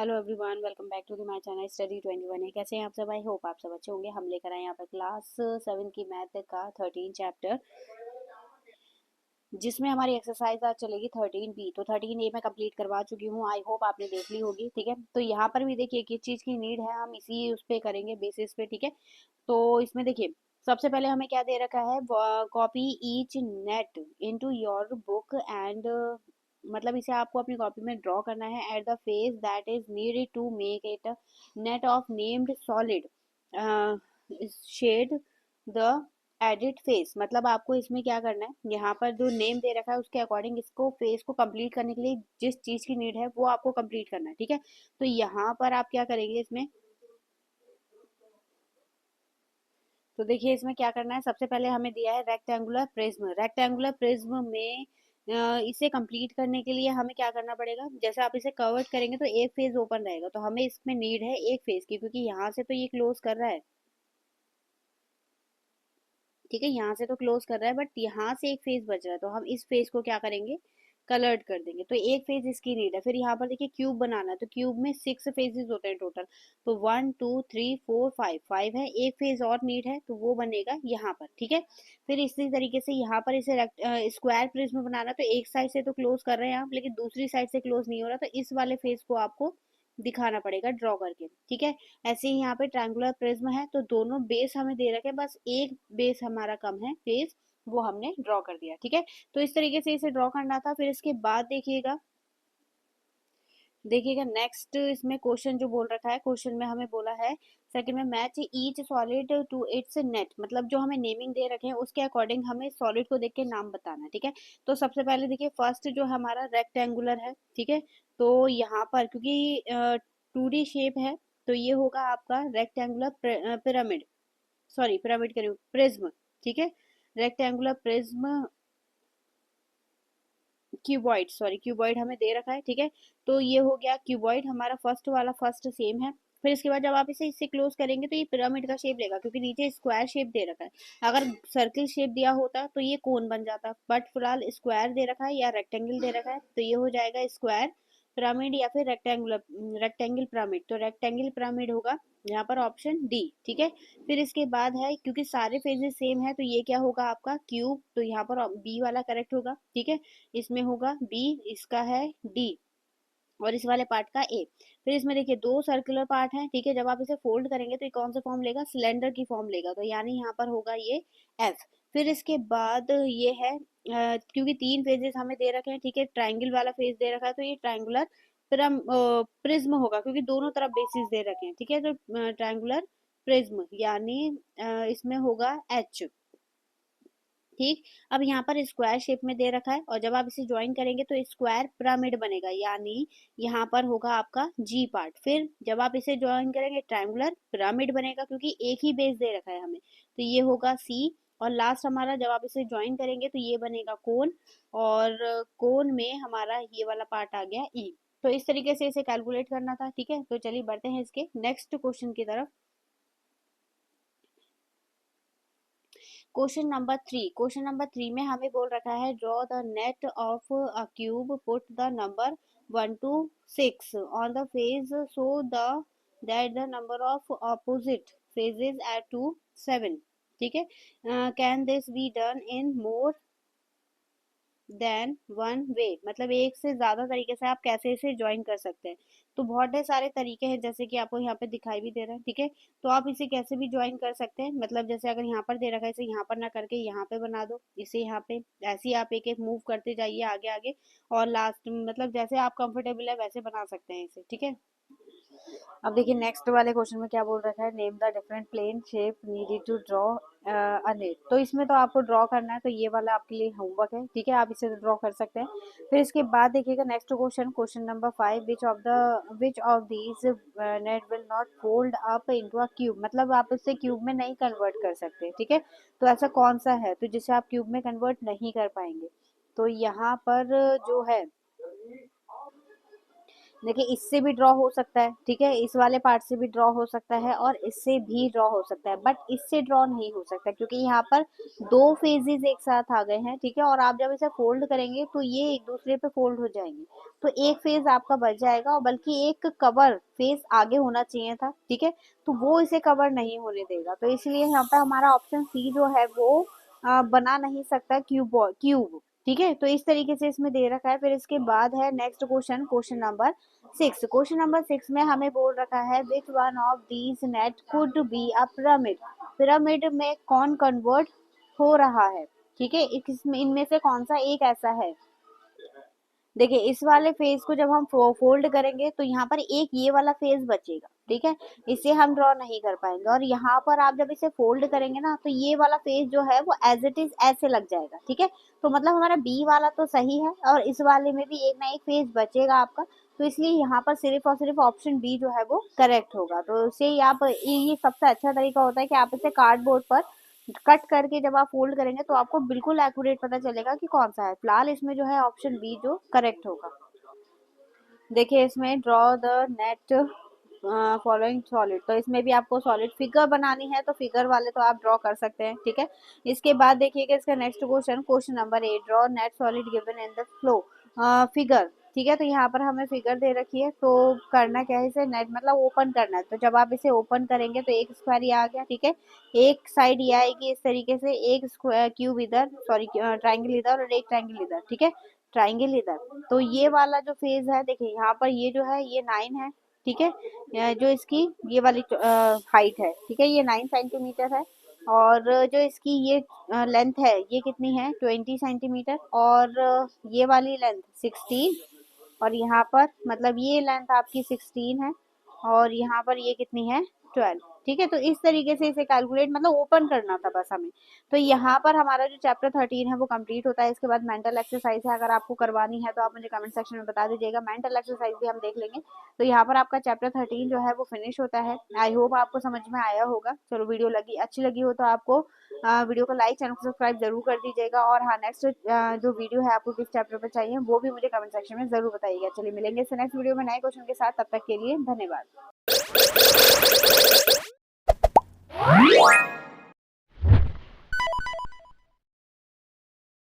Hello everyone, welcome back to the my channel study 21 है। कैसे हैं आप सब? आई होप आप सब अच्छे होंगे। हम लेकर आए यहाँ पर क्लास 7 की मैथ का 13 चैप्टर, जिसमें हमारी एक्सरसाइज आज चलेगी 13 बी। तो 13 ए मैं कंप्लीट करवा चुकी हूँ, आई होप आपने देख ली होगी। ठीक है, तो यहाँ पर भी देखिए किस चीज़ की नीड है, हम इसी उस पे करेंगे बेसिस पे। ठीक है, तो इसमें देखिए सबसे पहले हमें क्या दे रखा है, copy each net into your book and, मतलब इसे आपको अपनी कॉपी में ड्रॉ करना है at the face that is needed to make it net of named solid shade the edit face. मतलब आपको इसमें क्या करना है, यहाँ पर जो नेम दे रखा है उसके अकॉर्डिंग इसको फेस को कंप्लीट करने के लिए जिस चीज की नीड है वो आपको कंप्लीट करना है। ठीक है, तो यहाँ पर आप क्या करेंगे इसमें, तो देखिए इसमें क्या करना है। सबसे पहले हमें दिया है रेक्टेंगुलर प्रिज्म। रेक्टेंगुलर प्रिज्म में इसे कंप्लीट करने के लिए हमें क्या करना पड़ेगा, जैसे आप इसे कवर्ड करेंगे तो एक फेज ओपन रहेगा, तो हमें इसमें नीड है एक फेज की, क्योंकि यहाँ से तो ये क्लोज कर रहा है। ठीक है, यहाँ से तो क्लोज कर रहा है बट यहाँ से एक फेज बच रहा है, तो हम इस फेज को क्या करेंगे, कलर्ड कर देंगे। तो एक फेज इसकी नीड है। फिर यहाँ पर देखिए क्यूब बनाना है, तो क्यूब में 6 फेजेस होते हैं टोटल। तो 1 2 3 4 5, 5 है, एक फेज और नीड है तो वो बनेगा यहाँ पर। ठीक है, फिर इसी तरीके से यहाँ पर इसे स्क्वायर प्रिज्म बनाना, तो एक साइड से तो क्लोज कर रहे हैं आप, लेकिन दूसरी साइड से क्लोज नहीं हो रहा, तो इस वाले फेज को आपको दिखाना पड़ेगा ड्रॉ करके। ठीक है, ऐसे ही यहाँ पे ट्रायंगुलर प्रिज्म है, तो दोनों बेस हमें दे रखे हैं, बस एक बेस हमारा कम है फेस, वो हमने ड्रॉ कर दिया। ठीक है, तो इस तरीके से इसे ड्रॉ करना था। फिर इसके बाद देखिएगा नेक्स्ट इसमें क्वेश्चन जो बोल रखा है, क्वेश्चन में हमें बोला है सेकंड में, match each solid to its net. मतलब जो हमें नेमिंग दे रखे हैं उसके अकॉर्डिंग हमें सॉलिड को देख के नाम बताना है। ठीक है, तो सबसे पहले देखिए फर्स्ट जो हमारा रेक्टेंगुलर है। ठीक है, तो यहाँ पर क्योंकि 2D शेप है, तो ये होगा आपका रेक्टेंगुलर पिरामिड, सॉरी पिरामिड कह रही हूँ, प्रिज्म। ठीक है, rectangular prism, cuboid, sorry cuboid हमें दे रखा है। ठीक है, तो ये हो गया क्यूबॉइड हमारा फर्स्ट वाला, फर्स्ट सेम है। फिर इसके बाद जब आप इसे इससे क्लोज करेंगे तो ये पिरामिड का शेप लेगा, क्योंकि नीचे स्क्वायर शेप दे रखा है। अगर सर्किल शेप दिया होता तो ये कोन बन जाता, बट फिलहाल स्क्वायर दे रखा है या रेक्टेंगल दे रखा है, तो ये हो जाएगा स्क्वायर पिरामिड या फिर रेक्टेंगुलर रेक्टेंगल पिरामिड। तो रेक्टेंगल पिरामिड होगा यहाँ पर ऑप्शन डी। ठीक है, फिर इसके बाद है, क्योंकि सारे फेजेस सेम है, तो ये क्या होगा आपका क्यूब, तो यहाँ पर बी वाला करेक्ट होगा। ठीक है, इसमें होगा बी, इसका है डी, और इस वाले पार्ट का ए। फिर इसमें देखिए दो सर्कुलर पार्ट हैं। ठीक है, जब आप इसे फोल्ड करेंगे तो ये कौन सा फॉर्म लेगा, सिलेंडर की फॉर्म लेगा, तो यानी यहाँ पर होगा ये एफ। फिर इसके बाद ये है, क्योंकि तीन फेजेस हमें दे रखे हैं, ठीक है, ट्राइंगल वाला फेज दे रखा है, तो ये ट्राइंगुलर प्रिज्म होगा, क्योंकि दोनों तरफ बेसिस दे रखे हैं। ठीक है, तो ट्राइंगुलर प्रिज्म यानी इसमें होगा एच। ठीक, अब यहाँ पर स्क्वायर शेप में दे रखा है, और जब आप इसे ज्वाइन करेंगे तो स्क्वायर पिरामिड बनेगा, यानी यहाँ पर होगा आपका जी पार्ट। फिर जब आप इसे ज्वाइन करेंगे ट्रायंगुलर पिरामिड बनेगा, क्योंकि एक ही बेस दे रखा है हमें, तो ये होगा सी। और लास्ट हमारा जब आप इसे ज्वाइन करेंगे तो ये बनेगा कोन, और कोन में हमारा ये वाला पार्ट आ गया ई। तो इस तरीके से इसे कैलकुलेट करना था। ठीक है, तो चलिए बढ़ते हैं इसके नेक्स्ट क्वेश्चन की तरफ। क्वेश्चन नंबर 3 में हमें बोल रखा है, draw the net of a cube, put the number 1 to 6 on the faces so the that the number of opposite faces add to 7। ठीक है, can this be done in more than one way. मतलब एक से ज्यादा तरीके से आप कैसे इसे ज्वाइन कर सकते हैं, तो बहुत ढेर सारे तरीके हैं, जैसे कि आपको यहाँ पे दिखाई भी दे रहा है। ठीक है, तो आप इसे कैसे भी ज्वाइन कर सकते हैं, मतलब जैसे अगर यहाँ पर दे रखा है, इसे यहाँ पर ना करके यहाँ पे बना दो, इसे यहाँ पे, ऐसे ही आप एक एक मूव करते जाइए आगे आगे, और लास्ट मतलब जैसे आप कंफर्टेबल है वैसे बना सकते हैं इसे। ठीक है, अब देखिए नेक्स्ट वाले क्वेश्चन में क्या बोल रखा है, name the different plane shape needed to draw a net. तो इसमें तो आपको ड्रॉ करना है, तो ये वाला आपके लिए होमवर्क है। ठीक है, आप इसे ड्रॉ कर सकते हैं। फिर इसके बाद देखिएगा next question, question number 5, which of these net will not fold up into a cube. मतलब आप इसे क्यूब में नहीं कन्वर्ट कर सकते। ठीक है, तो ऐसा कौन सा है तो जिसे आप क्यूब में कन्वर्ट नहीं कर पाएंगे, तो यहाँ पर जो है देखिए इससे भी ड्रॉ हो सकता है, ठीक है, इस वाले पार्ट से भी ड्रॉ हो सकता है और इससे भी ड्रॉ हो सकता है, बट इससे ड्रॉ नहीं हो सकता क्योंकि यहाँ पर दो फेजेस एक साथ आ गए हैं, ठीक है, और आप जब इसे फोल्ड करेंगे तो ये एक दूसरे पे फोल्ड हो जाएंगे, तो एक फेज आपका बच जाएगा और बल्कि एक कवर फेस आगे होना चाहिए था, ठीक है, तो वो इसे कवर नहीं होने देगा, तो इसलिए यहाँ पर हमारा ऑप्शन सी जो है वो बना नहीं सकता क्यूब, ठीक है, तो इस तरीके से इसमें दे रखा है। फिर इसके बाद है next question, question number 6। Question number 6 में हमें बोल रखा है which one of these net could be a pyramid, pyramid में कौन कन्वर्ट हो रहा है, ठीक है, इसमें इनमें से कौन सा एक ऐसा है। देखिए इस वाले फेज को जब हम फोल्ड करेंगे तो यहाँ पर एक ये वाला फेज बचेगा, ठीक है, इसे हम ड्रॉ नहीं कर पाएंगे, और यहाँ पर आप जब इसे फोल्ड करेंगे ना तो ये वाला फेज जो है वो एज इट इज ऐसे लग जाएगा, ठीक है, तो मतलब हमारा बी वाला तो सही है और इस वाले में भी एक ना एक फेज बचेगा आपका, तो इसलिए यहाँ पर सिर्फ और सिर्फ ऑप्शन बी जो है वो करेक्ट होगा। तो इसे ही आप ये सबसे अच्छा तरीका होता है कि आप इसे कार्डबोर्ड पर कट करके जब आप फोल्ड करेंगे तो आपको बिल्कुल एक्यूरेट पता चलेगा कि कौन सा है। फिलहाल इसमें जो है ऑप्शन बी जो करेक्ट होगा। देखिए इसमें draw the net following solid, तो इसमें भी आपको सॉलिड फिगर बनानी है तो फिगर वाले तो आप ड्रॉ कर सकते हैं, ठीक है। इसके बाद देखिएगा इसका next question, question number 8, draw net solid given in the flow figure, ठीक है, तो यहाँ पर हमें फिगर दे रखी है, तो करना क्या है, इसे नेट मतलब ओपन करना है, तो जब आप इसे ओपन करेंगे तो एक स्क्वायर ये आ गया, ठीक है, एक साइड ये आएगी इस तरीके से, एक स्क्वायर क्यूब इधर, सॉरी ट्राइंगल इधर और एक ट्राइंगल इधर, ठीक है, ट्राइंगल इधर, तो ये वाला जो फेज है देखिए यहाँ पर ये जो है ये 9 है, ठीक है, जो इसकी ये वाली हाइट है, ठीक है, ये 9 सेंटीमीटर है, और जो इसकी ये लेंथ है ये कितनी है 20 सेंटीमीटर, और ये वाली लेंथ 16, और यहाँ पर मतलब ये लेंथ आपकी 16 है, और यहाँ पर ये कितनी है 12, ठीक है, तो इस तरीके से इसे कैलकुलेट मतलब ओपन करना था बस हमें। तो यहाँ पर हमारा जो चैप्टर 13 है वो कंप्लीट होता है। इसके बाद मेंटल एक्सरसाइज है, अगर आपको करवानी है तो आप मुझे कमेंट सेक्शन में बता दीजिएगा, मेंटल एक्सरसाइज भी हम देख लेंगे। तो यहाँ पर आपका चैप्टर 13 जो है वो फिनिश होता है। आई होप आपको समझ में आया होगा। चलो वीडियो अच्छी लगी हो तो आपको वीडियो को लाइक, चैनल को सब्सक्राइब जरूर कर दीजिएगा, और हाँ नेक्स्ट जो वीडियो है आपको किस चैप्टर पर चाहिए वो भी मुझे कमेंट सेक्शन में जरूर बताइएगा। चलिए मिलेंगे नेक्स्ट वीडियो में नए क्वेश्चन के साथ, तब तक के लिए धन्यवाद।